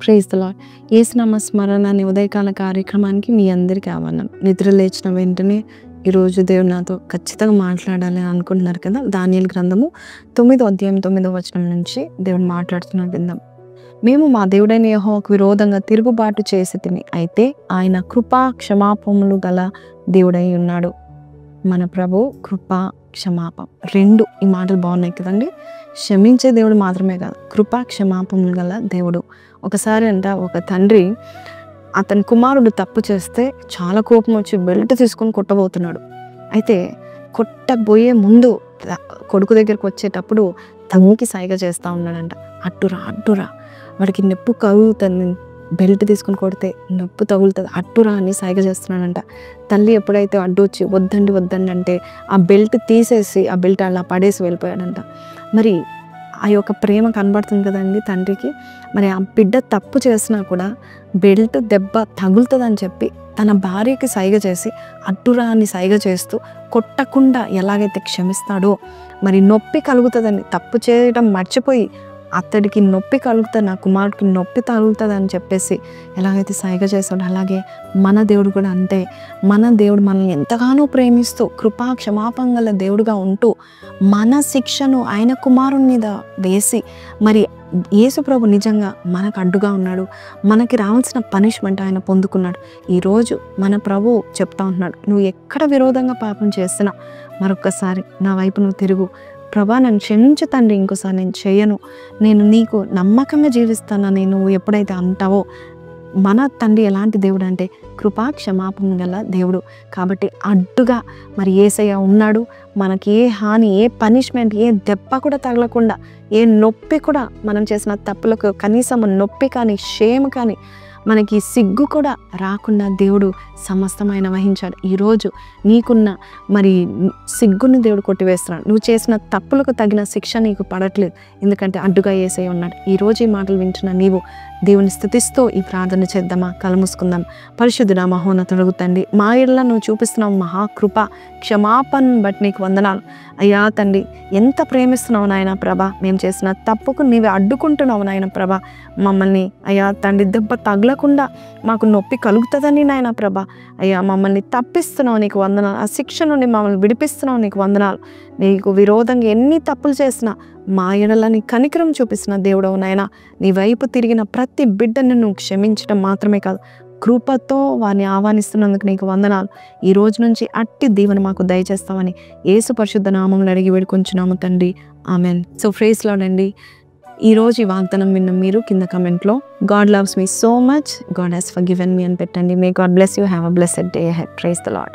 Praise the lord. యేసునామ స్మరణ అనే ఉదయకాల కార్యక్రమానికి మీ అందరికీ ఆహ్వానం. నిద్ర లేచిన వెంటనే ఈరోజు దేవుడు నాతో ఖచ్చితంగా మాట్లాడాలి అని అనుకుంటున్నారు కదా. దానియేలు గ్రంథము 9వ అధ్యాయం 9వ వచనం నుంచి దేవుడు మాట్లాడుతున్న విందాం. మేము మా దేవుడైన యెహోవాకు విరోధంగా తిరుగుబాటు చేసితిమి, అయితే ఆయన కృపా క్షమాపణలు గల దేవుడై ఉన్నాడు. మన ప్రభు కృపా క్షమాపణ రెండు, ఈ మాటలు బాగున్నాయి కదండి. క్షమించే దేవుడు మాత్రమే కాదు, కృపా క్షమాపణలు గల దేవుడు. ఒకసారి ఒక తండ్రి అతని కుమారుడు తప్పు చేస్తే చాలా కోపం వచ్చి బెల్ట్ తీసుకొని కొట్టబోతున్నాడు. అయితే కొట్టబోయే ముందు కొడుకు దగ్గరికి వచ్చేటప్పుడు తంగికి సైగ చేస్తూ ఉన్నాడంట. అట్టురా అట్టురా, వాడికి నొప్పి కలుగుతుంది, బెల్ట్ తీసుకొని కొడితే నొప్పి తగులుతుంది, అట్టురా అని సైగ చేస్తున్నాడంట. తల్లి ఎప్పుడైతే అడ్డు వచ్చి వద్దండి వద్దండి అంటే ఆ బెల్ట్ తీసేసి ఆ బెల్ట్ అలా పడేసి వెళ్ళిపోయాడంట. మరి ఆ యొక్క ప్రేమ కనబడుతుంది కదండి తండ్రికి. మరి ఆ బిడ్డ తప్పు చేసినా కూడా బెల్ట్ దెబ్బ తగులుతుందని చెప్పి తన భార్యకి సైగ చేసి అట్టురా అని సైగ చేస్తూ కొట్టకుండా ఎలాగైతే క్షమిస్తాడో, మరి నొప్పి కలుగుతుందని తప్పు చేయడం మర్చిపోయి అతడికి నొప్పి కలుగుతుంది, నా కుమారుడికి నొప్పి తగులుతుంది అని చెప్పేసి ఎలాగైతే సైగ చేస్తాడో, అలాగే మన దేవుడు కూడా అంతే. మన దేవుడు మనల్ని ఎంతగానో ప్రేమిస్తూ కృపా క్షమాపణ గల దేవుడుగా ఉంటూ మన శిక్షను ఆయన కుమారుని మీద వేసి, మరి యేసు ప్రభు నిజంగా మనకు అడ్డుగా ఉన్నాడు, మనకి రావాల్సిన పనిష్మెంట్ ఆయన పొందుకున్నాడు. ఈరోజు మన ప్రభు చెప్తా ఉంటున్నాడు, నువ్వు ఎక్కడ విరోధంగా పాపం చేసినా మరొక్కసారి నా వైపు నువ్వు తిరుగు. ప్రభా నన్ను క్షమించు తండ్రి, ఇంకోసారి నేను చేయను, నేను నీకు నమ్మకంగా జీవిస్తానని నువ్వు ఎప్పుడైతే అంటావో, మన తండ్రి ఎలాంటి దేవుడు అంటే కృపా క్షమాపణ గల దేవుడు. కాబట్టి అడ్డుగా మరి యేసయ్య ఉన్నాడు. మనకి ఏ హాని, ఏ పనిష్మెంట్, ఏ దెబ్బ కూడా తగలకుండా, ఏ నొప్పి కూడా మనం చేసిన తప్పులకు కనీసం నొప్పి కానీ షేమ్ కానీ మనకి సిగ్గు కూడా రాకుండా దేవుడు సమస్తమైన వహించాడు. ఈరోజు నీకున్న మరి సిగ్గుని దేవుడు కొట్టివేస్తున్నాడు. నువ్వు చేసిన తప్పులకు తగిన శిక్ష నీకు పడట్లేదు, ఎందుకంటే అడ్డుగా యేసయ్య ఉన్నాడు. ఈరోజు ఈ మాటలు వింటున్న నీవు దేవుని స్తుతిస్తూ ఈ ప్రార్థన చేద్దామా? కళ్ళు మూసుకుందాం. పరిశుద్ధుడా మహోన్నతుడు తండ్రి, మా ఇళ్ళ నువ్వు చూపిస్తున్నావు మహాకృప క్షమాపణ బట్టి నీకు వందనాలు అయ్యా తండ్రి. ఎంత ప్రేమిస్తున్నావు నాయన ప్రభా, మేము చేసిన తప్పుకు నీవే అడ్డుకుంటున్నావు నాయన ప్రభా. మమ్మల్ని అయ్యా తండ్రి దెబ్బ తగలకుండా మాకు నొప్పి కలుగుతుందని నాయన ప్రభా అయ్యా మమ్మల్ని తప్పిస్తున్నావు, నీకు వందనాలు. ఆ శిక్ష నుండి మమ్మల్ని విడిపిస్తున్నావు, నీకు వందనాలు. నీకు విరోధంగా ఎన్ని తప్పులు చేసినా మా ఎడల నీ కనికరం చూపిస్తున్న దేవుడవు నాయన. నీ వైపు తిరిగిన ప్రతి బిడ్డను నువ్వు క్షమించడం మాత్రమే కాదు, కృపతో వారిని ఆహ్వానిస్తున్నందుకు నీకు వందనాలు. ఈ రోజు నుంచి అట్టి దీవెన మాకు దయచేస్తామని యేసు పరిశుద్ధ నామములో అడిగి వేడుకొంచున్నాము తండ్రి, ఆమెన్. సో ప్రైజ్ లార్డ్ అండి. ఈరోజు ఈ వాగ్దానం విన్న మీరు కింద కమెంట్లో God loves me so much, God has forgiven me అని పెట్టండి. May God bless you, have a blessed day ahead. Praise the lord.